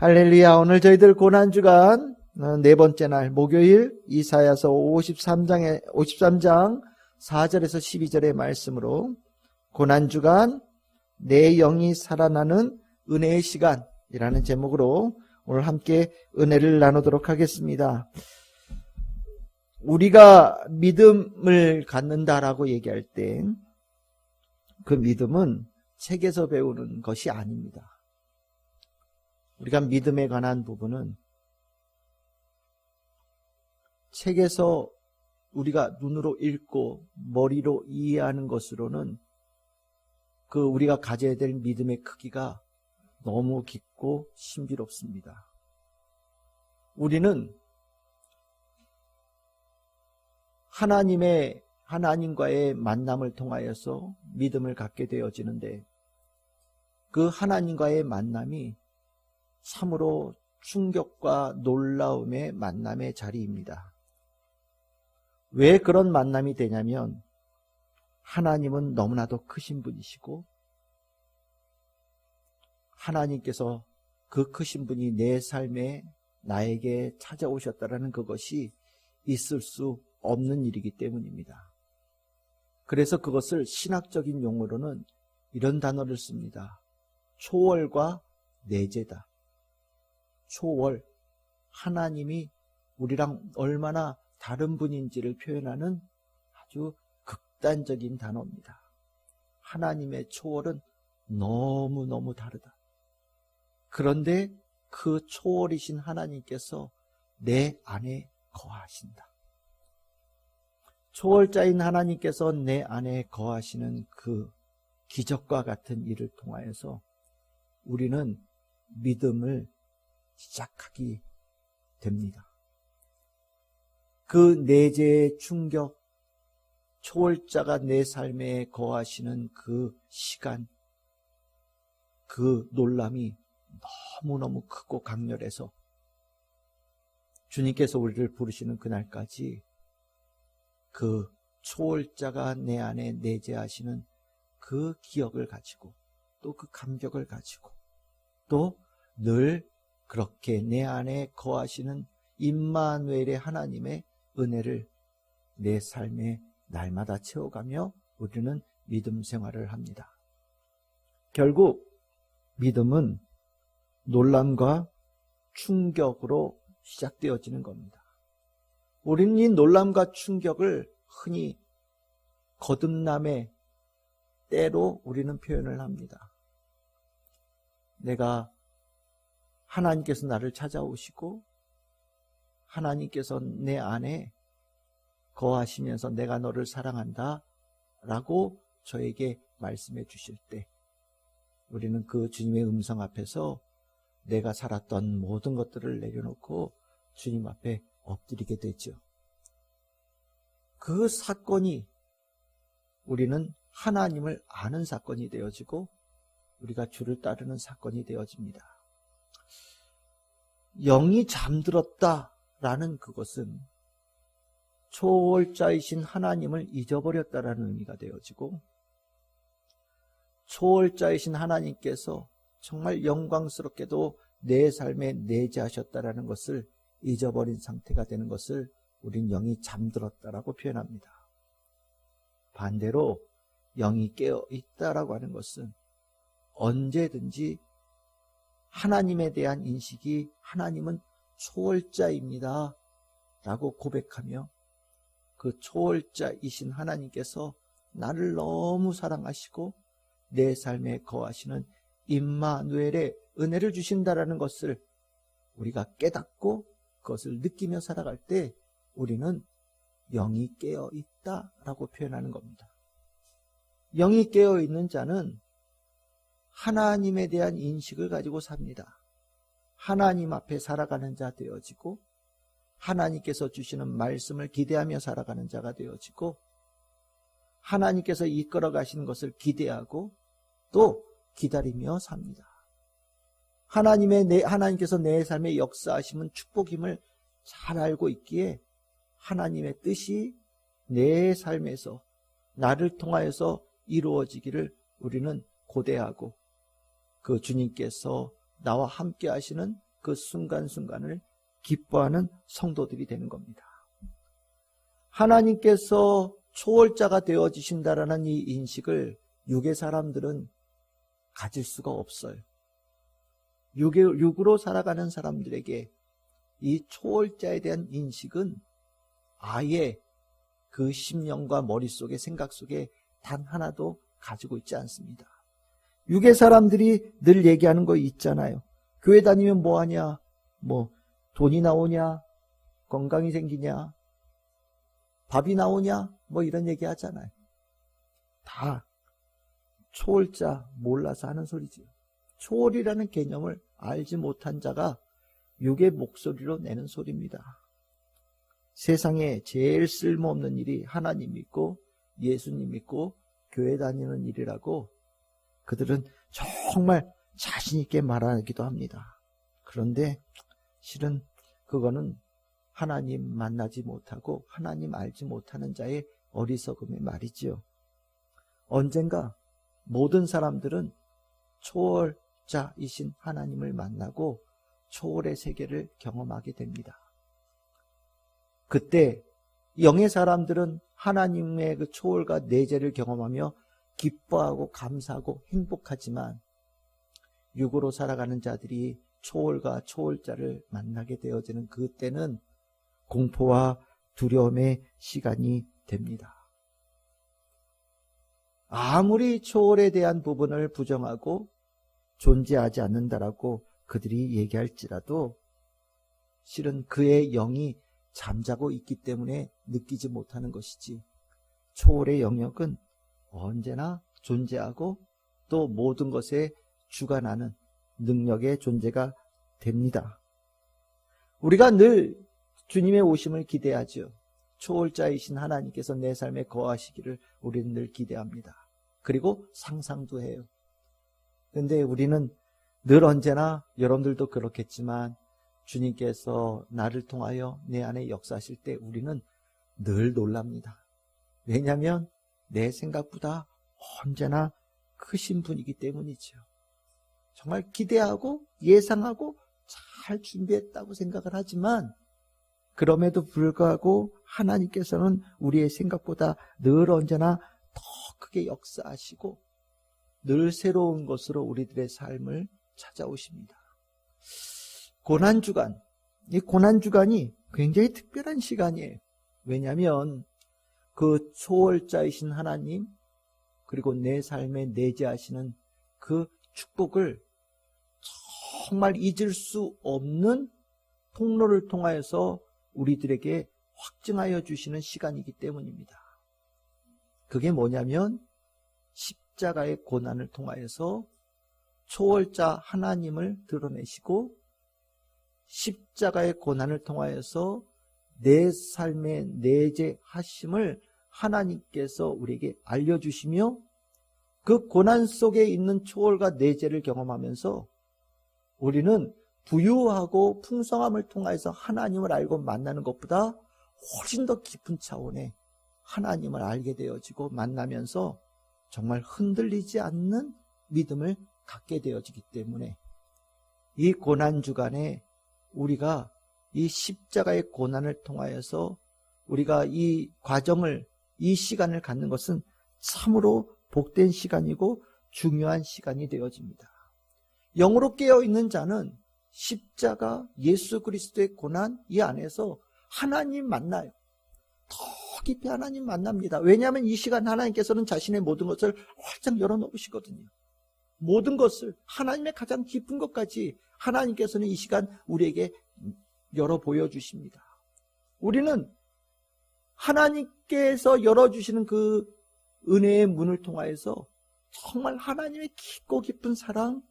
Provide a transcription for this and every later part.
할렐루야. 오늘 저희들 고난주간 네 번째 날 목요일 이사야서 53장 4절에서 12절의 말씀으로 고난주간 내 영이 살아나는 은혜의 시간이라는 제목으로 오늘 함께 은혜를 나누도록 하겠습니다. 우리가 믿음을 갖는다라고 얘기할 때 그 믿음은 책에서 배우는 것이 아닙니다. 우리가 믿음에 관한 부분은 책에서 우리가 눈으로 읽고 머리로 이해하는 것으로는 그 우리가 가져야 될 믿음의 크기가 너무 깊고 신비롭습니다. 우리는 하나님과의 만남을 통하여서 믿음을 갖게 되어지는데 그 하나님과의 만남이 참으로 충격과 놀라움의 만남의 자리입니다. 왜 그런 만남이 되냐면 하나님은 너무나도 크신 분이시고 하나님께서 그 크신 분이 내 삶에 나에게 찾아오셨다라는 그것이 있을 수 없는 일이기 때문입니다. 그래서 그것을 신학적인 용어로는 이런 단어를 씁니다. 초월과 내재다. 초월, 하나님이 우리랑 얼마나 다른 분인지를 표현하는 아주 극단적인 단어입니다. 하나님의 초월은 너무너무 다르다. 그런데 그 초월이신 하나님께서 내 안에 거하신다. 초월자인 하나님께서 내 안에 거하시는 그 기적과 같은 일을 통하여서 우리는 믿음을 시작하게 됩니다. 그 내재의 충격, 초월자가 내 삶에 거하시는 그 시간, 그 놀람이 너무너무 크고 강렬해서 주님께서 우리를 부르시는 그날까지 그 초월자가 내 안에 내재하시는 그 기억을 가지고 또 그 감격을 가지고 또 늘 그렇게 내 안에 거하시는 임마누엘의 하나님의 은혜를 내 삶에 날마다 채워가며 우리는 믿음 생활을 합니다. 결국 믿음은 놀람과 충격으로 시작되어지는 겁니다. 우리는 이 놀람과 충격을 흔히 거듭남의 때로 우리는 표현을 합니다. 내가 하나님께서 나를 찾아오시고 하나님께서 내 안에 거하시면서 내가 너를 사랑한다 라고 저에게 말씀해 주실 때 우리는 그 주님의 음성 앞에서 내가 살았던 모든 것들을 내려놓고 주님 앞에 엎드리게 되죠. 그 사건이 우리는 하나님을 아는 사건이 되어지고 우리가 주를 따르는 사건이 되어집니다. 영이 잠들었다라는 그것은 초월자이신 하나님을 잊어버렸다라는 의미가 되어지고 초월자이신 하나님께서 정말 영광스럽게도 내 삶에 내재하셨다라는 것을 잊어버린 상태가 되는 것을 우린 영이 잠들었다라고 표현합니다. 반대로 영이 깨어있다라고 하는 것은 언제든지 하나님에 대한 인식이 하나님은 초월자입니다 라고 고백하며 그 초월자이신 하나님께서 나를 너무 사랑하시고 내 삶에 거하시는 임마누엘의 은혜를 주신다라는 것을 우리가 깨닫고 그것을 느끼며 살아갈 때 우리는 영이 깨어있다라고 표현하는 겁니다. 영이 깨어있는 자는 하나님에 대한 인식을 가지고 삽니다. 하나님 앞에 살아가는 자 되어지고 하나님께서 주시는 말씀을 기대하며 살아가는 자가 되어지고 하나님께서 이끌어 가시는 것을 기대하고 또 기다리며 삽니다. 하나님께서 내 삶에 역사하심은 축복임을 잘 알고 있기에 하나님의 뜻이 내 삶에서 나를 통하여서 이루어지기를 우리는 고대하고 그 주님께서 나와 함께 하시는 그 순간순간을 기뻐하는 성도들이 되는 겁니다. 하나님께서 초월자가 되어지신다라는 이 인식을 육의 사람들은 가질 수가 없어요. 육으로 살아가는 사람들에게 이 초월자에 대한 인식은 아예 그 심령과 머릿속에 생각 속에 단 하나도 가지고 있지 않습니다. 육의 사람들이 늘 얘기하는 거 있잖아요. 교회 다니면 뭐 하냐? 뭐 돈이 나오냐? 건강이 생기냐? 밥이 나오냐? 뭐 이런 얘기 하잖아요. 다 초월자 몰라서 하는 소리지요. 초월이라는 개념을 알지 못한 자가 육의 목소리로 내는 소리입니다. 세상에 제일 쓸모없는 일이 하나님 믿고 예수님 믿고 교회 다니는 일이라고 그들은 정말 자신 있게 말하기도 합니다. 그런데 실은 그거는 하나님 만나지 못하고 하나님 알지 못하는 자의 어리석음의 말이지요. 언젠가 모든 사람들은 초월자이신 하나님을 만나고 초월의 세계를 경험하게 됩니다. 그때 영의 사람들은 하나님의 그 초월과 내재를 경험하며 기뻐하고 감사하고 행복하지만 육으로 살아가는 자들이 초월과 초월자를 만나게 되어지는 그때는 공포와 두려움의 시간이 됩니다. 아무리 초월에 대한 부분을 부정하고 존재하지 않는다라고 그들이 얘기할지라도 실은 그의 영이 잠자고 있기 때문에 느끼지 못하는 것이지 초월의 영역은 언제나 존재하고 또 모든 것에 주관하는 능력의 존재가 됩니다. 우리가 늘 주님의 오심을 기대하죠. 초월자이신 하나님께서 내 삶에 거하시기를 우리는 늘 기대합니다. 그리고 상상도 해요. 그런데 우리는 늘 언제나 여러분들도 그렇겠지만 주님께서 나를 통하여 내 안에 역사하실 때 우리는 늘 놀랍니다. 왜냐하면 내 생각보다 언제나 크신 분이기 때문이죠. 정말 기대하고 예상하고 잘 준비했다고 생각을 하지만 그럼에도 불구하고 하나님께서는 우리의 생각보다 늘 언제나 더 크게 역사하시고 늘 새로운 것으로 우리들의 삶을 찾아오십니다. 고난주간, 이 고난주간이 굉장히 특별한 시간이에요. 왜냐하면 그 초월자이신 하나님 그리고 내 삶에 내재하시는 그 축복을 정말 잊을 수 없는 통로를 통하여서 우리들에게 확증하여 주시는 시간이기 때문입니다. 그게 뭐냐면 십자가의 고난을 통하여서 초월자 하나님을 드러내시고 십자가의 고난을 통하여서 내 삶의 내재하심을 하나님께서 우리에게 알려주시며 그 고난 속에 있는 초월과 내재를 경험하면서 우리는 부유하고 풍성함을 통해서 하나님을 알고 만나는 것보다 훨씬 더 깊은 차원의 하나님을 알게 되어지고 만나면서 정말 흔들리지 않는 믿음을 갖게 되어지기 때문에 이 고난주간에 우리가 이 십자가의 고난을 통하여서 우리가 이 과정을, 이 시간을 갖는 것은 참으로 복된 시간이고 중요한 시간이 되어집니다. 영으로 깨어있는 자는 십자가 예수 그리스도의 고난 이 안에서 하나님 만나요. 더 깊이 하나님 만납니다. 왜냐하면 이 시간 하나님께서는 자신의 모든 것을 활짝 열어놓으시거든요. 모든 것을 하나님의 가장 깊은 것까지 하나님께서는 이 시간 우리에게 열어 보여주십니다. 우리는 하나님께서 열어주시는 그 은혜의 문을 통하여서 정말 하나님의 깊고 깊은 사랑,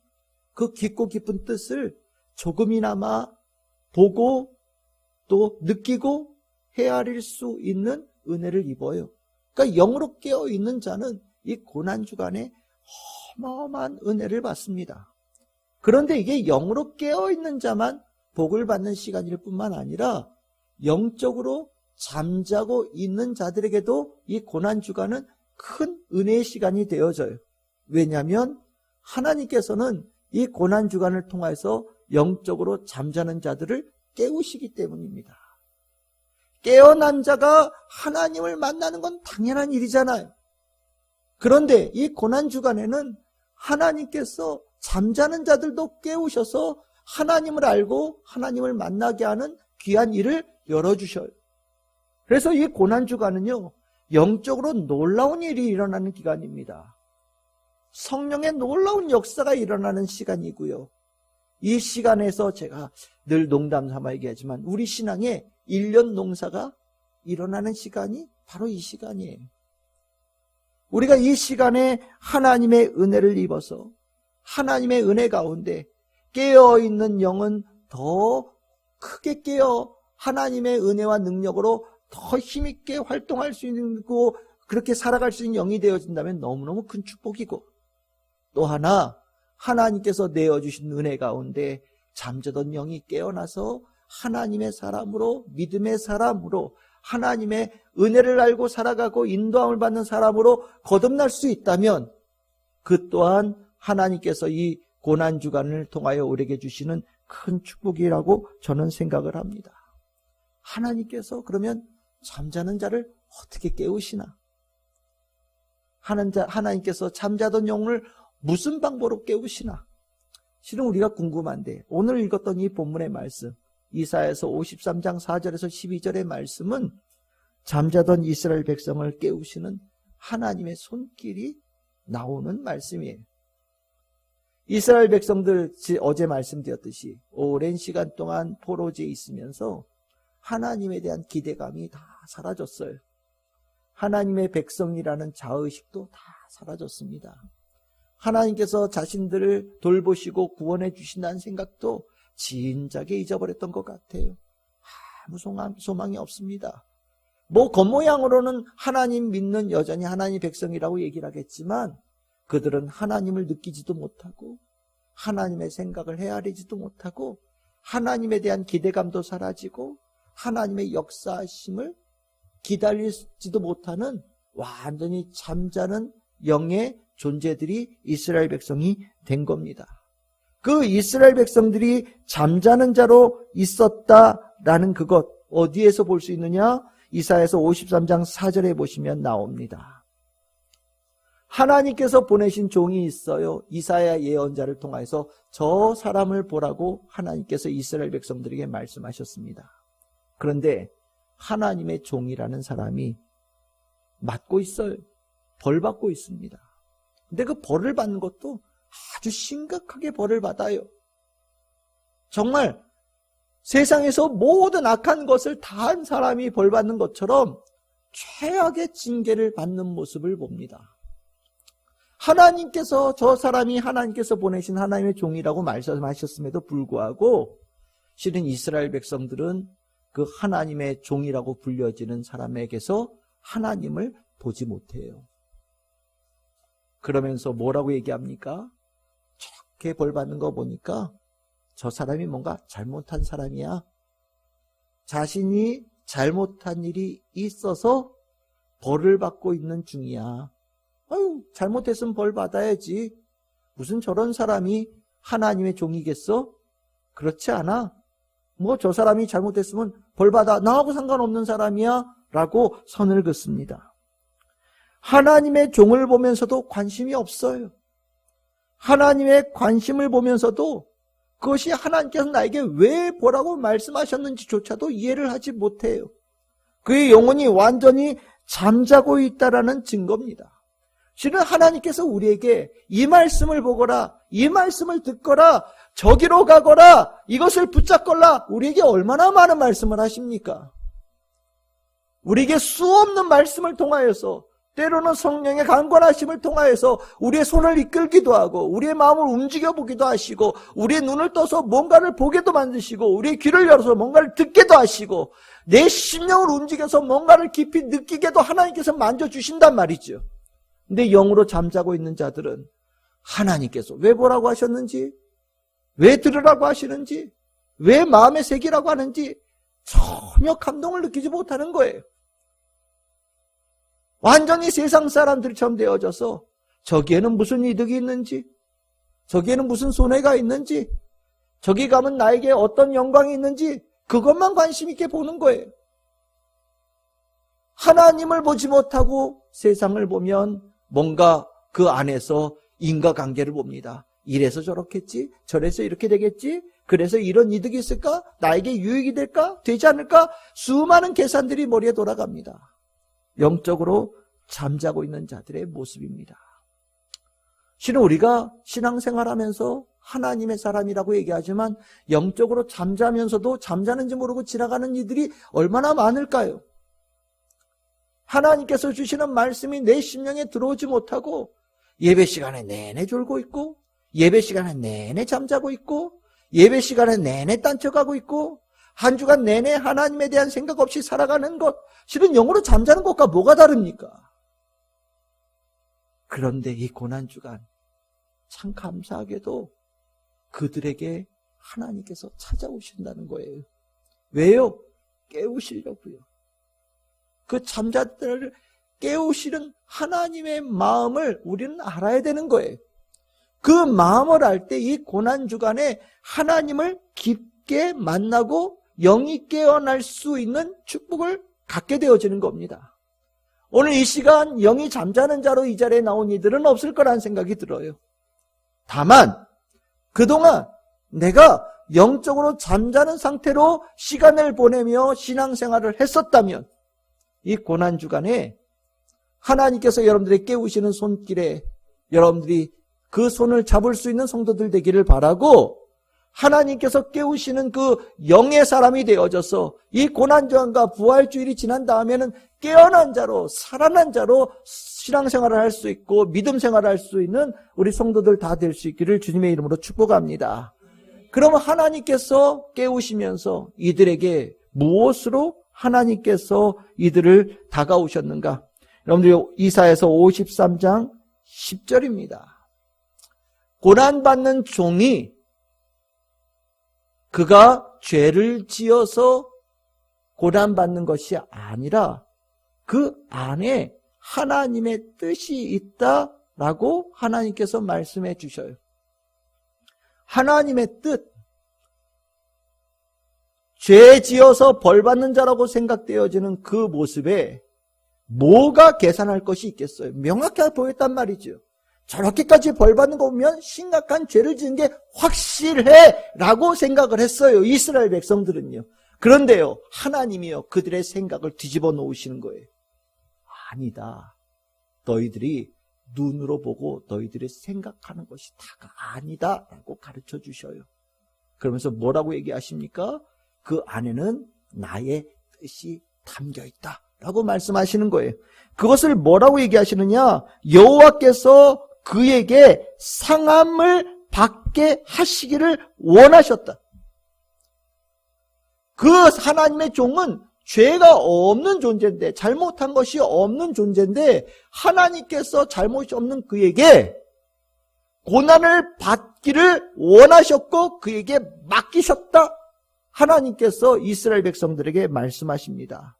그 깊고 깊은 뜻을 조금이나마 보고 또 느끼고 헤아릴 수 있는 은혜를 입어요. 그러니까 영으로 깨어있는 자는 이 고난주간에 어마어마한 은혜를 받습니다. 그런데 이게 영으로 깨어있는 자만 복을 받는 시간일 뿐만 아니라 영적으로 잠자고 있는 자들에게도 이 고난주간은 큰 은혜의 시간이 되어져요. 왜냐하면 하나님께서는 이 고난주간을 통해서 영적으로 잠자는 자들을 깨우시기 때문입니다. 깨어난 자가 하나님을 만나는 건 당연한 일이잖아요. 그런데 이 고난주간에는 하나님께서 잠자는 자들도 깨우셔서 하나님을 알고 하나님을 만나게 하는 귀한 일을 열어주셔요. 그래서 이 고난주간은요, 영적으로 놀라운 일이 일어나는 기간입니다. 성령의 놀라운 역사가 일어나는 시간이고요. 이 시간에서 제가 늘 농담 삼아 얘기하지만 우리 신앙에 1년 농사가 일어나는 시간이 바로 이 시간이에요. 우리가 이 시간에 하나님의 은혜를 입어서 하나님의 은혜 가운데 깨어있는 영은 더 크게 깨어 하나님의 은혜와 능력으로 더 힘있게 활동할 수 있고 그렇게 살아갈 수 있는 영이 되어진다면 너무너무 큰 축복이고, 또 하나 하나님께서 내어주신 은혜 가운데 잠자던 영이 깨어나서 하나님의 사람으로, 믿음의 사람으로, 하나님의 은혜를 알고 살아가고 인도함을 받는 사람으로 거듭날 수 있다면 그 또한 하나님께서 이 고난주간을 통하여 우리에게 주시는 큰 축복이라고 저는 생각을 합니다. 하나님께서 그러면 잠자는 자를 어떻게 깨우시나? 하나님께서 잠자던 영을 무슨 방법으로 깨우시나? 실은 우리가 궁금한데 오늘 읽었던 이 본문의 말씀, 이사야서 53장 4절에서 12절의 말씀은 잠자던 이스라엘 백성을 깨우시는 하나님의 손길이 나오는 말씀이에요. 이스라엘 백성들, 어제 말씀드렸듯이 오랜 시간 동안 포로지에 있으면서 하나님에 대한 기대감이 다 사라졌어요. 하나님의 백성이라는 자의식도 다 사라졌습니다. 하나님께서 자신들을 돌보시고 구원해 주신다는 생각도 진작에 잊어버렸던 것 같아요. 아무 소망이 없습니다. 뭐 겉모양으로는 하나님 믿는 여전히 하나님 백성이라고 얘기를 하겠지만 그들은 하나님을 느끼지도 못하고 하나님의 생각을 헤아리지도 못하고 하나님에 대한 기대감도 사라지고 하나님의 역사하심을 기다리지도 못하는 완전히 잠자는 영의 존재들이 이스라엘 백성이 된 겁니다. 그 이스라엘 백성들이 잠자는 자로 있었다라는 그것 어디에서 볼 수 있느냐? 이사야서 53장 4절에 보시면 나옵니다. 하나님께서 보내신 종이 있어요. 이사야 예언자를 통해서 저 사람을 보라고 하나님께서 이스라엘 백성들에게 말씀하셨습니다. 그런데 하나님의 종이라는 사람이 맞고 있어요. 벌 받고 있습니다. 근데 그 벌을 받는 것도 아주 심각하게 벌을 받아요. 정말 세상에서 모든 악한 것을 다 한 사람이 벌 받는 것처럼 최악의 징계를 받는 모습을 봅니다. 하나님께서 저 사람이 하나님께서 보내신 하나님의 종이라고 말씀하셨음에도 불구하고 실은 이스라엘 백성들은 그 하나님의 종이라고 불려지는 사람에게서 하나님을 보지 못해요. 그러면서 뭐라고 얘기합니까? 저렇게 벌 받는 거 보니까 저 사람이 뭔가 잘못한 사람이야. 자신이 잘못한 일이 있어서 벌을 받고 있는 중이야. 아유, 잘못했으면 벌 받아야지. 무슨 저런 사람이 하나님의 종이겠어? 그렇지 않아. 뭐 저 사람이 잘못했으면 벌 받아. 나하고 상관없는 사람이야. 라고 선을 긋습니다. 하나님의 종을 보면서도 관심이 없어요. 하나님의 관심을 보면서도 그것이 하나님께서 나에게 왜 보라고 말씀하셨는지조차도 이해를 하지 못해요. 그의 영혼이 완전히 잠자고 있다라는 증거입니다. 실은 하나님께서 우리에게 이 말씀을 보거라, 이 말씀을 듣거라, 저기로 가거라, 이것을 붙잡거라, 우리에게 얼마나 많은 말씀을 하십니까? 우리에게 수없는 말씀을 통하여서 때로는 성령의 강권하심을 통하여서 우리의 손을 이끌기도 하고 우리의 마음을 움직여보기도 하시고 우리의 눈을 떠서 뭔가를 보게도 만드시고 우리의 귀를 열어서 뭔가를 듣게도 하시고 내 심령을 움직여서 뭔가를 깊이 느끼게도 하나님께서 만져주신단 말이죠. 근데 영으로 잠자고 있는 자들은 하나님께서 왜 보라고 하셨는지, 왜 들으라고 하시는지, 왜 마음에 새기라고 하는지 전혀 감동을 느끼지 못하는 거예요. 완전히 세상 사람들처럼 되어져서 저기에는 무슨 이득이 있는지, 저기에는 무슨 손해가 있는지, 저기 가면 나에게 어떤 영광이 있는지 그것만 관심 있게 보는 거예요. 하나님을 보지 못하고 세상을 보면 뭔가 그 안에서 인과관계를 봅니다. 이래서 저렇겠지? 저래서 이렇게 되겠지? 그래서 이런 이득이 있을까? 나에게 유익이 될까? 되지 않을까? 수많은 계산들이 머리에 돌아갑니다. 영적으로 잠자고 있는 자들의 모습입니다. 실은 우리가 신앙생활하면서 하나님의 사람이라고 얘기하지만 영적으로 잠자면서도 잠자는지 모르고 지나가는 이들이 얼마나 많을까요? 하나님께서 주시는 말씀이 내 심령에 들어오지 못하고 예배 시간에 내내 졸고 있고 예배 시간에 내내 잠자고 있고 예배 시간에 내내 딴척하고 있고 한 주간 내내 하나님에 대한 생각 없이 살아가는 것, 실은 영으로 잠자는 것과 뭐가 다릅니까? 그런데 이 고난주간 참 감사하게도 그들에게 하나님께서 찾아오신다는 거예요. 왜요? 깨우시려고요. 그 잠자들을 깨우시는 하나님의 마음을 우리는 알아야 되는 거예요. 그 마음을 알 때 이 고난주간에 하나님을 깊게 만나고 영이 깨어날 수 있는 축복을 갖게 되어지는 겁니다. 오늘 이 시간 영이 잠자는 자로 이 자리에 나온 이들은 없을 거라는 생각이 들어요. 다만 그동안 내가 영적으로 잠자는 상태로 시간을 보내며 신앙생활을 했었다면 이 고난주간에 하나님께서 여러분들의 깨우시는 손길에 여러분들이 그 손을 잡을 수 있는 성도들 되기를 바라고, 하나님께서 깨우시는 그 영의 사람이 되어져서 이 고난주간과 부활주일이 지난 다음에는 깨어난 자로, 살아난 자로 신앙생활을 할 수 있고 믿음 생활을 할 수 있는 우리 성도들 다 될 수 있기를 주님의 이름으로 축복합니다. 그러면 하나님께서 깨우시면서 이들에게 무엇으로 하나님께서 이들을 다가오셨는가? 여러분들 이사야서 53장 10절입니다. 고난받는 종이 그가 죄를 지어서 고난받는 것이 아니라 그 안에 하나님의 뜻이 있다라고 하나님께서 말씀해 주셔요. 하나님의 뜻, 죄 지어서 벌 받는 자라고 생각되어지는 그 모습에 뭐가 계산할 것이 있겠어요? 명확하게 보였단 말이죠. 저렇게까지 벌 받는 거 보면 심각한 죄를 지은 게 확실해 라고 생각을 했어요. 이스라엘 백성들은요. 그런데요, 하나님이요, 그들의 생각을 뒤집어 놓으시는 거예요. 아니다. 너희들이 눈으로 보고 너희들이 생각하는 것이 다가 아니다 라고 가르쳐 주셔요. 그러면서 뭐라고 얘기하십니까? 그 안에는 나의 뜻이 담겨 있다 라고 말씀하시는 거예요. 그것을 뭐라고 얘기하시느냐? 여호와께서 그에게 상함을 받게 하시기를 원하셨다. 그 하나님의 종은 죄가 없는 존재인데, 잘못한 것이 없는 존재인데 하나님께서 잘못이 없는 그에게 고난을 받기를 원하셨고 그에게 맡기셨다. 하나님께서 이스라엘 백성들에게 말씀하십니다.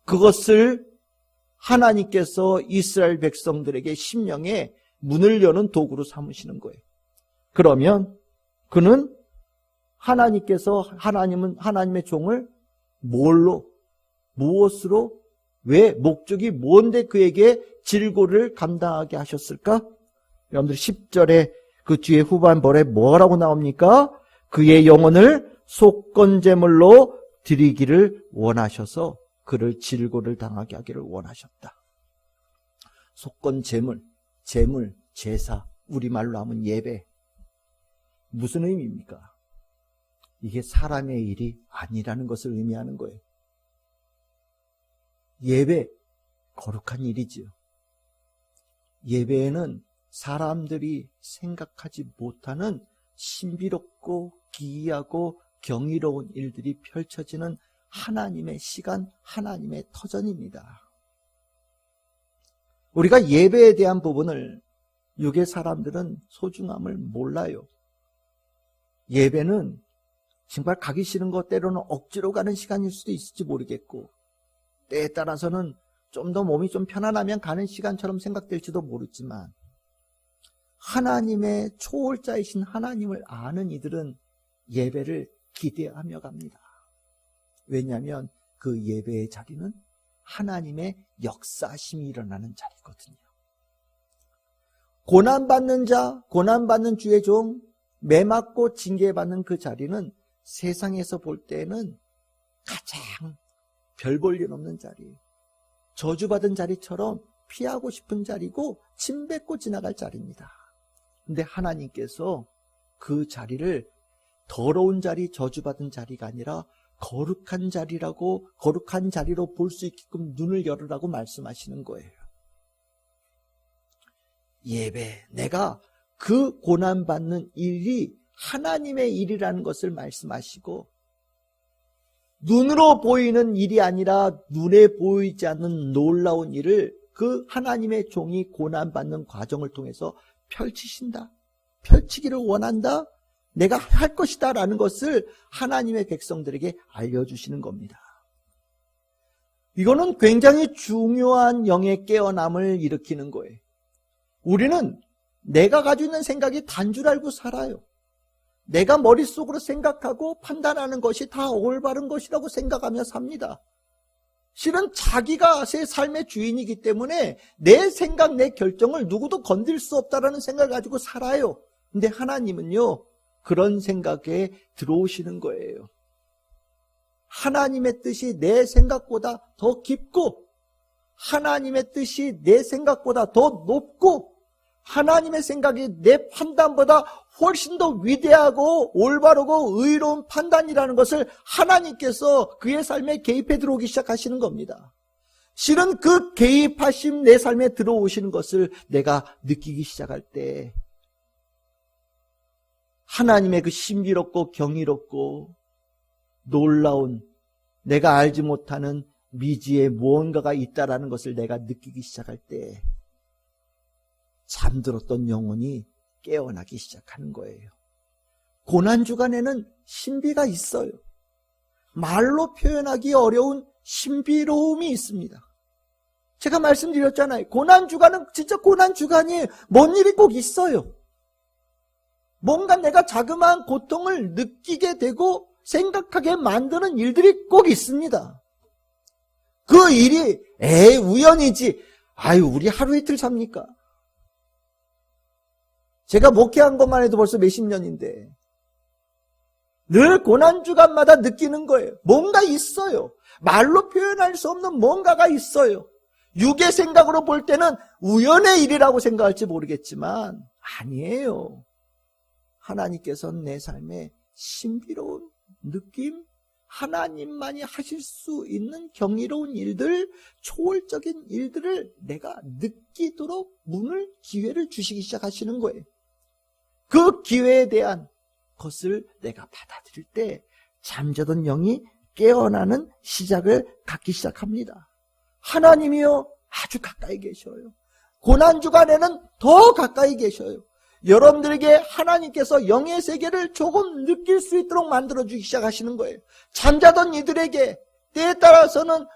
그것을 하나님께서 이스라엘 백성들에게 심령에 문을 여는 도구로 삼으시는 거예요. 그러면 그는 하나님은 하나님의 종을 뭘로, 무엇으로, 왜, 목적이 뭔데 그에게 질고를 감당하게 하셨을까? 여러분들 10절에 그 뒤에 후반벌에 뭐라고 나옵니까? 그의 영혼을 속건제물로 드리기를 원하셔서 그를 질고를 당하게 하기를 원하셨다. 속건제물, 제물, 제사, 우리말로 하면 예배. 무슨 의미입니까? 이게 사람의 일이 아니라는 것을 의미하는 거예요. 예배, 거룩한 일이지요. 예배에는 사람들이 생각하지 못하는 신비롭고 기이하고 경이로운 일들이 펼쳐지는 하나님의 시간, 하나님의 터전입니다. 우리가 예배에 대한 부분을 육의 사람들은 소중함을 몰라요. 예배는 정말 가기 싫은 것, 때로는 억지로 가는 시간일 수도 있을지 모르겠고, 때에 따라서는 좀 더 몸이 좀 편안하면 가는 시간처럼 생각될지도 모르지만, 하나님의 초월자이신 하나님을 아는 이들은 예배를 기대하며 갑니다. 왜냐하면 그 예배의 자리는 하나님의 역사심이 일어나는 자리거든요. 고난받는 자, 고난받는 주의 종, 매맞고 징계받는 그 자리는 세상에서 볼 때는 가장 별 볼 일 없는 자리, 저주받은 자리처럼 피하고 싶은 자리고 침 뱉고 지나갈 자리입니다. 근데 하나님께서 그 자리를 더러운 자리, 저주받은 자리가 아니라 거룩한 자리라고, 거룩한 자리로 볼 수 있게끔 눈을 열으라고 말씀하시는 거예요. 예배, 내가 그 고난받는 일이 하나님의 일이라는 것을 말씀하시고, 눈으로 보이는 일이 아니라 눈에 보이지 않는 놀라운 일을 그 하나님의 종이 고난받는 과정을 통해서 펼치신다. 펼치기를 원한다. 내가 할 것이다 라는 것을 하나님의 백성들에게 알려주시는 겁니다. 이거는 굉장히 중요한 영의 깨어남을 일으키는 거예요. 우리는 내가 가지고 있는 생각이 단 줄 알고 살아요. 내가 머릿속으로 생각하고 판단하는 것이 다 올바른 것이라고 생각하며 삽니다. 실은 자기가 제 삶의 주인이기 때문에 내 생각, 내 결정을 누구도 건들 수 없다라는 생각을 가지고 살아요. 근데 하나님은요, 그런 생각에 들어오시는 거예요. 하나님의 뜻이 내 생각보다 더 깊고, 하나님의 뜻이 내 생각보다 더 높고, 하나님의 생각이 내 판단보다 훨씬 더 위대하고 올바르고 의로운 판단이라는 것을 하나님께서 그의 삶에 개입해 들어오기 시작하시는 겁니다. 실은 그 개입하심 내 삶에 들어오시는 것을 내가 느끼기 시작할 때 하나님의 그 신비롭고 경이롭고 놀라운 내가 알지 못하는 미지에 무언가가 있다라는 것을 내가 느끼기 시작할 때 잠들었던 영혼이 깨어나기 시작하는 거예요. 고난주간에는 신비가 있어요. 말로 표현하기 어려운 신비로움이 있습니다. 제가 말씀드렸잖아요. 고난주간은 진짜 고난주간이에요. 뭔 일이 꼭 있어요. 뭔가 내가 자그마한 고통을 느끼게 되고 생각하게 만드는 일들이 꼭 있습니다. 그 일이 우연이지. 우리 하루 이틀 삽니까? 제가 목회한 것만 해도 벌써 몇십 년인데 늘 고난주간마다 느끼는 거예요. 뭔가 있어요. 말로 표현할 수 없는 뭔가가 있어요. 육의 생각으로 볼 때는 우연의 일이라고 생각할지 모르겠지만 아니에요. 하나님께서는 내 삶에 신비로운 느낌, 하나님만이 하실 수 있는 경이로운 일들, 초월적인 일들을 내가 느끼도록 기회를 주시기 시작하시는 거예요. 그 기회에 대한 것을 내가 받아들일 때 잠자던 영이 깨어나는 시작을 갖기 시작합니다. 하나님이요, 아주 가까이 계셔요. 고난주간에는 더 가까이 계셔요. 여러분들에게 하나님께서 영의 세계를 조금 느낄 수 있도록 만들어주기 시작하시는 거예요. 잠자던 이들에게 때에 따라서는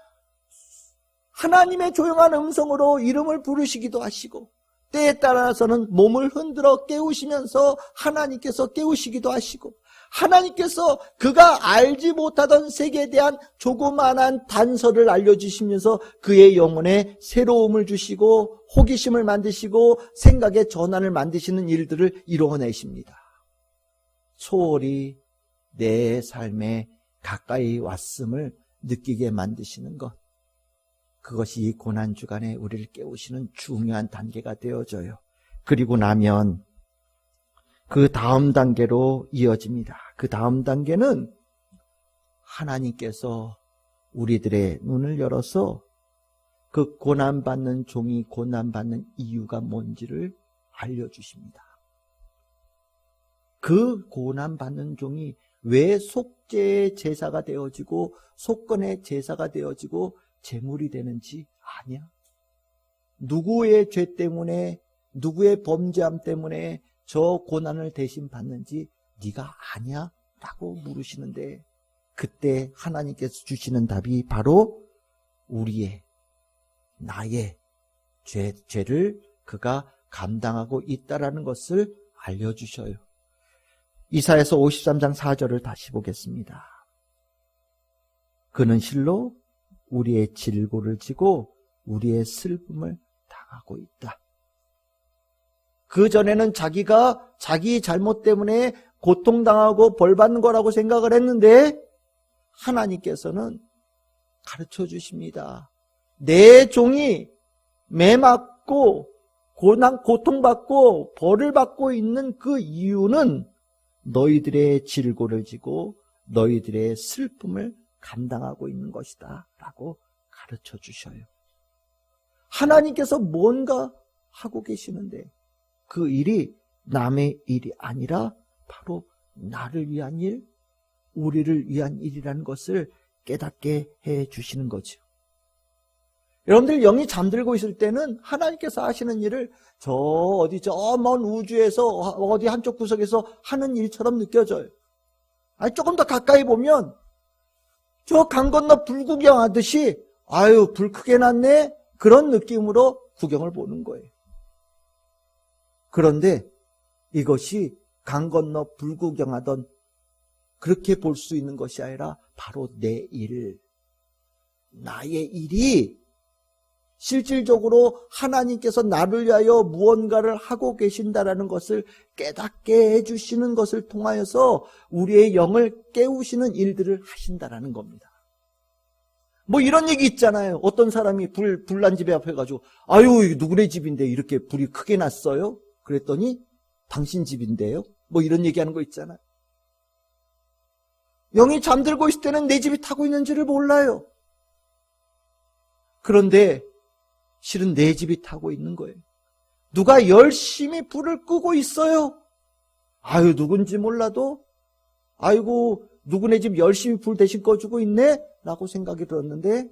하나님의 조용한 음성으로 이름을 부르시기도 하시고, 때에 따라서는 몸을 흔들어 깨우시면서 하나님께서 깨우시기도 하시고, 하나님께서 그가 알지 못하던 세계에 대한 조그만한 단서를 알려주시면서 그의 영혼에 새로움을 주시고 호기심을 만드시고 생각의 전환을 만드시는 일들을 이루어내십니다. 초월이 내 삶에 가까이 왔음을 느끼게 만드시는 것, 그것이 이 고난주간에 우리를 깨우시는 중요한 단계가 되어져요. 그리고 나면 그 다음 단계로 이어집니다. 그 다음 단계는 하나님께서 우리들의 눈을 열어서 그 고난받는 종이 고난받는 이유가 뭔지를 알려주십니다. 그 고난받는 종이 왜 속죄의 제사가 되어지고 속건의 제사가 되어지고 제물이 되는지 아냐? 누구의 죄 때문에, 누구의 범죄함 때문에 저 고난을 대신 받는지 네가 아냐? 라고 물으시는데, 그때 하나님께서 주시는 답이 바로 나의 죄를 그가 감당하고 있다라는 것을 알려주셔요. 이사야서 53장 4절을 다시 보겠습니다. 그는 실로 우리의 질고를 지고 우리의 슬픔을 당하고 있다. 그전에는 자기가 자기 잘못 때문에 고통당하고 벌받는 거라고 생각을 했는데 하나님께서는 가르쳐 주십니다. 내 종이 매맞고 고통받고 벌을 받고 있는 그 이유는 너희들의 질고를 지고 너희들의 슬픔을 감당하고 있는 것이다 라고 가르쳐 주셔요. 하나님께서 뭔가 하고 계시는데 그 일이 남의 일이 아니라 바로 나를 위한 일, 우리를 위한 일이라는 것을 깨닫게 해 주시는 거죠. 여러분들 영이 잠들고 있을 때는 하나님께서 하시는 일을 저 먼 우주에서 어디 한쪽 구석에서 하는 일처럼 느껴져요. 아니, 조금 더 가까이 보면 저 강 건너 불 구경하듯이 아유 불 크게 났네 그런 느낌으로 구경을 보는 거예요. 그런데 이것이 강 건너 불 구경하던 그렇게 볼 수 있는 것이 아니라 바로 내 일, 나의 일이 실질적으로 하나님께서 나를 위하여 무언가를 하고 계신다라는 것을 깨닫게 해주시는 것을 통하여서 우리의 영을 깨우시는 일들을 하신다라는 겁니다. 뭐 이런 얘기 있잖아요. 어떤 사람이 불난 집에 앞에 가지고 아유 누구네 집인데 이렇게 불이 크게 났어요? 그랬더니 당신 집인데요? 뭐 이런 얘기하는 거 있잖아요. 영이 잠들고 있을 때는 내 집이 타고 있는지를 몰라요. 그런데 실은 내 집이 타고 있는 거예요. 누가 열심히 불을 끄고 있어요. 아유 누군지 몰라도 아이고 누구네 집 열심히 불 대신 꺼주고 있네 라고 생각이 들었는데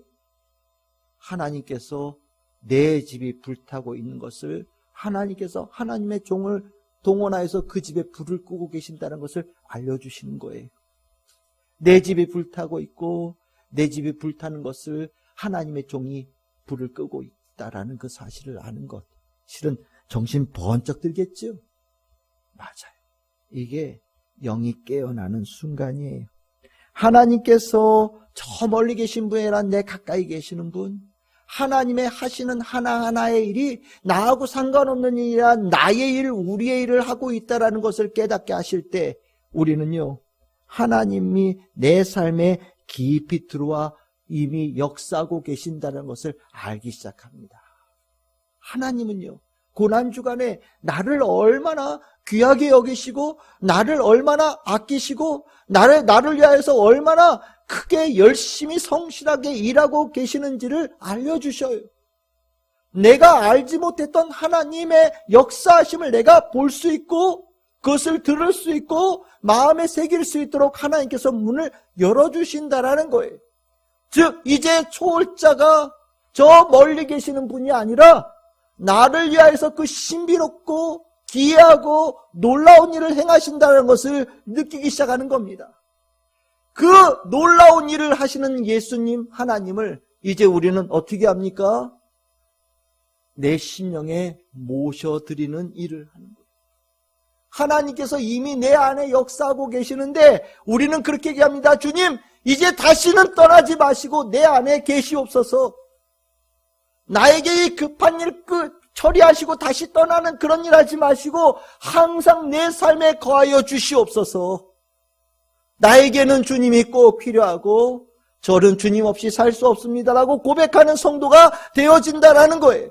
하나님께서 내 집이 불타고 있는 것을 하나님께서 하나님의 종을 동원하여서 그 집에 불을 끄고 계신다는 것을 알려주시는 거예요. 내 집이 불타고 있고 내 집이 불타는 것을 하나님의 종이 불을 끄고 있다라는 그 사실을 아는 것, 실은 정신 번쩍 들겠죠? 맞아요. 이게 영이 깨어나는 순간이에요. 하나님께서 저 멀리 계신 분이 아니라 내 가까이 계시는 분, 하나님의 하시는 하나하나의 일이 나하고 상관없는 일이 아니라 나의 일, 우리의 일을 하고 있다는 것을 깨닫게 하실 때 우리는요, 하나님이 내 삶에 깊이 들어와 이미 역사하고 계신다는 것을 알기 시작합니다. 하나님은요, 고난주간에 나를 얼마나 귀하게 여기시고 나를 얼마나 아끼시고 나를 위하여서 얼마나 크게 열심히 성실하게 일하고 계시는지를 알려주셔요. 내가 알지 못했던 하나님의 역사하심을 내가 볼 수 있고 그것을 들을 수 있고 마음에 새길 수 있도록 하나님께서 문을 열어주신다라는 거예요. 즉 이제 초월자가 저 멀리 계시는 분이 아니라 나를 위하여서 그 신비롭고 기이하고 놀라운 일을 행하신다는 것을 느끼기 시작하는 겁니다. 그 놀라운 일을 하시는 예수님 하나님을 이제 우리는 어떻게 합니까? 내 심령에 모셔드리는 일을 하는 거예요. 하나님께서 이미 내 안에 역사하고 계시는데 우리는 그렇게 얘기합니다. 주님, 이제 다시는 떠나지 마시고 내 안에 계시옵소서. 나에게 이 급한 일 처리하시고 다시 떠나는 그런 일 하지 마시고 항상 내 삶에 거하여 주시옵소서. 나에게는 주님이 꼭 필요하고 저는 주님 없이 살 수 없습니다라고 고백하는 성도가 되어진다라는 거예요.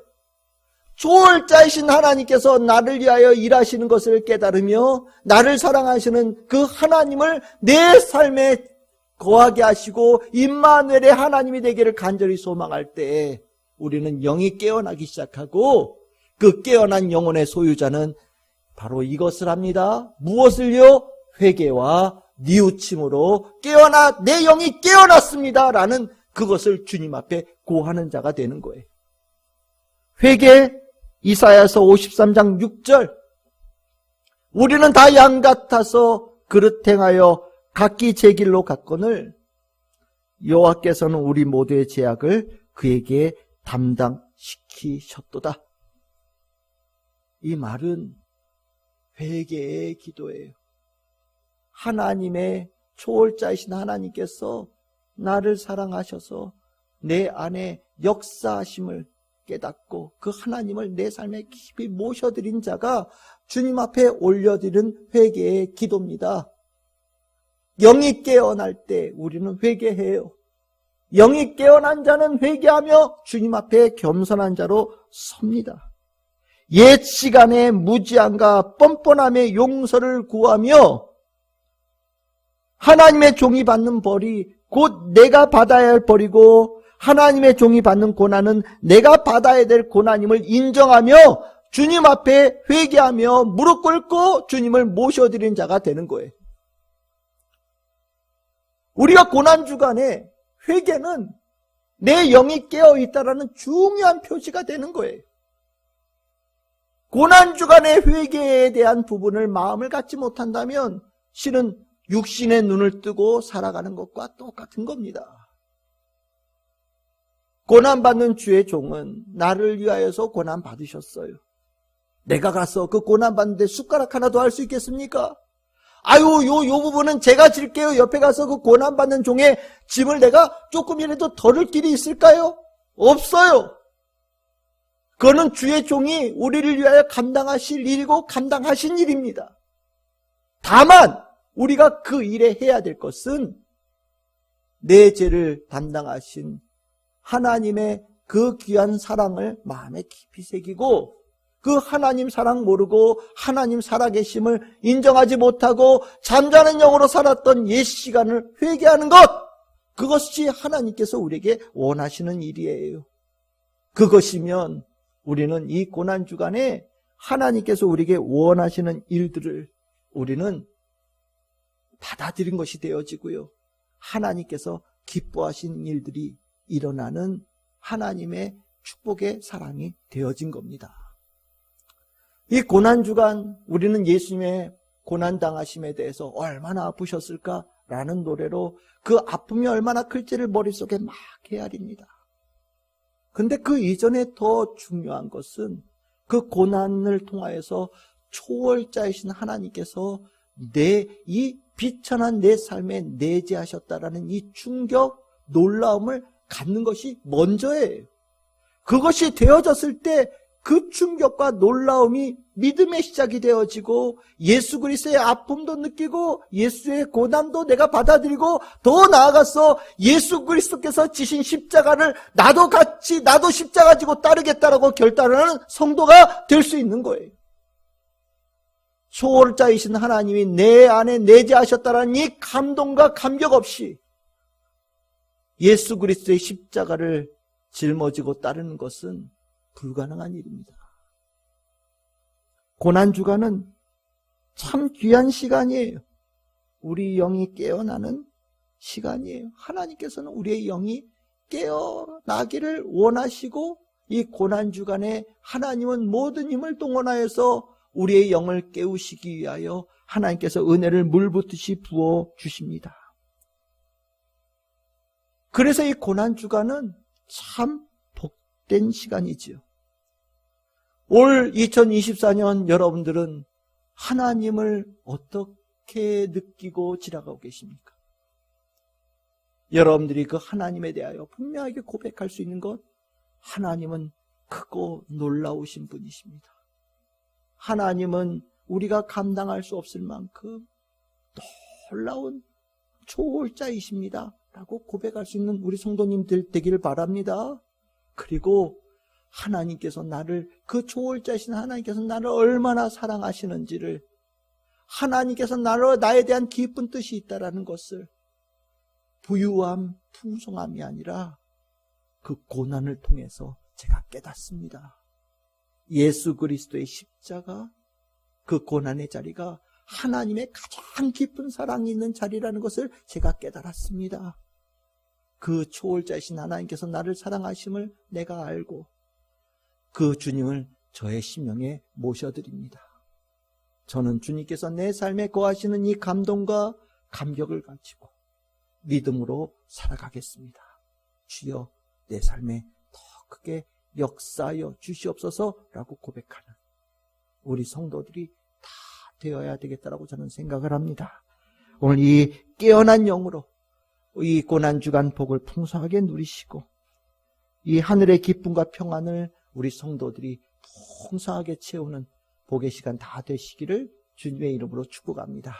초월자이신 하나님께서 나를 위하여 일하시는 것을 깨달으며 나를 사랑하시는 그 하나님을 내 삶에 거하게 하시고 임마누엘의 하나님이 되기를 간절히 소망할 때 우리는 영이 깨어나기 시작하고 그 깨어난 영혼의 소유자는 바로 이것을 합니다. 무엇을요? 회개와 뉘우침으로 내 영이 깨어났습니다 라는 그것을 주님 앞에 고하는 자가 되는 거예요. 회개, 이사야서 53장 6절, 우리는 다 양 같아서 그릇 행하여 각기 제 길로 갔거늘 여호와께서는 우리 모두의 죄악을 그에게 담당시키셨도다. 이 말은 회개의 기도예요. 하나님의 초월자이신 하나님께서 나를 사랑하셔서 내 안에 역사하심을 깨닫고 그 하나님을 내 삶에 깊이 모셔드린 자가 주님 앞에 올려드린 회개의 기도입니다. 영이 깨어날 때 우리는 회개해요. 영이 깨어난 자는 회개하며 주님 앞에 겸손한 자로 섭니다. 옛 시간의 무지함과 뻔뻔함의 용서를 구하며 하나님의 종이 받는 벌이 곧 내가 받아야 할 벌이고 하나님의 종이 받는 고난은 내가 받아야 될 고난임을 인정하며 주님 앞에 회개하며 무릎 꿇고 주님을 모셔드린 자가 되는 거예요. 우리가 고난주간에 회개는 내 영이 깨어있다라는 중요한 표시가 되는 거예요. 고난주간의 회개에 대한 부분을 마음을 갖지 못한다면 실은 육신의 눈을 뜨고 살아가는 것과 똑같은 겁니다. 고난받는 주의 종은 나를 위하여서 고난받으셨어요. 내가 가서 그 고난받는데 숟가락 하나 더 할 수 있겠습니까? 아유, 요 부분은 제가 질게요. 옆에 가서 그 고난받는 종의 짐을 내가 조금이라도 덜을 길이 있을까요? 없어요. 그거는 주의 종이 우리를 위하여 감당하실 일이고 감당하신 일입니다. 다만 우리가 그 일에 해야 될 것은 내 죄를 담당하신 하나님의 그 귀한 사랑을 마음에 깊이 새기고 그 하나님 사랑 모르고 하나님 살아계심을 인정하지 못하고 잠자는 영으로 살았던 옛 시간을 회개하는 것, 그것이 하나님께서 우리에게 원하시는 일이에요. 그것이면 우리는 이 고난주간에 하나님께서 우리에게 원하시는 일들을 우리는 받아들인 것이 되어지고요. 하나님께서 기뻐하신 일들이 일어나는 하나님의 축복의 사랑이 되어진 겁니다. 이 고난주간 우리는 예수님의 고난당하심에 대해서 얼마나 아프셨을까라는 노래로 그 아픔이 얼마나 클지를 머릿속에 막 헤아립니다. 근데 그 이전에 더 중요한 것은 그 고난을 통하여서 초월자이신 하나님께서 이 비천한 내 삶에 내재하셨다라는 이 충격, 놀라움을 갖는 것이 먼저예요. 그것이 되어졌을 때 그 충격과 놀라움이 믿음의 시작이 되어지고 예수 그리스도의 아픔도 느끼고 예수의 고난도 내가 받아들이고 더 나아가서 예수 그리스도께서 지신 십자가를 나도 십자가 지고 따르겠다라고 결단하는 성도가 될 수 있는 거예요. 초월자이신 하나님이 내 안에 내재하셨다는 이 감동과 감격 없이 예수 그리스도의 십자가를 짊어지고 따르는 것은 불가능한 일입니다. 고난주간은 참 귀한 시간이에요. 우리 영이 깨어나는 시간이에요. 하나님께서는 우리의 영이 깨어나기를 원하시고 이 고난주간에 하나님은 모든 힘을 동원하여서 우리의 영을 깨우시기 위하여 하나님께서 은혜를 물붓듯이 부어주십니다. 그래서 이 고난주간은 참 복된 시간이지요. 올 2024년 여러분들은 하나님을 어떻게 느끼고 지나가고 계십니까? 여러분들이 그 하나님에 대하여 분명하게 고백할 수 있는 것, 하나님은 크고 놀라우신 분이십니다. 하나님은 우리가 감당할 수 없을 만큼 놀라운 초월자이십니다 라고 고백할 수 있는 우리 성도님들 되기를 바랍니다. 그리고 하나님께서 그 초월자이신 하나님께서 나를 얼마나 사랑하시는지를, 하나님께서 나에 대한 깊은 뜻이 있다라는 것을 부유함, 풍성함이 아니라 그 고난을 통해서 제가 깨닫습니다. 예수 그리스도의 십자가, 그 고난의 자리가 하나님의 가장 깊은 사랑이 있는 자리라는 것을 제가 깨달았습니다. 그 초월자이신 하나님께서 나를 사랑하심을 내가 알고 그 주님을 저의 심령에 모셔드립니다. 저는 주님께서 내 삶에 거하시는 이 감동과 감격을 가지고 믿음으로 살아가겠습니다. 주여 내 삶에 더 크게 역사하여 주시옵소서라고 고백하는 우리 성도들이 다 되어야 되겠다라고 저는 생각을 합니다. 오늘 이 깨어난 영으로 이 고난주간 복을 풍성하게 누리시고 이 하늘의 기쁨과 평안을 우리 성도들이 풍성하게 채우는 복의 시간 다 되시기를 주님의 이름으로 축복합니다.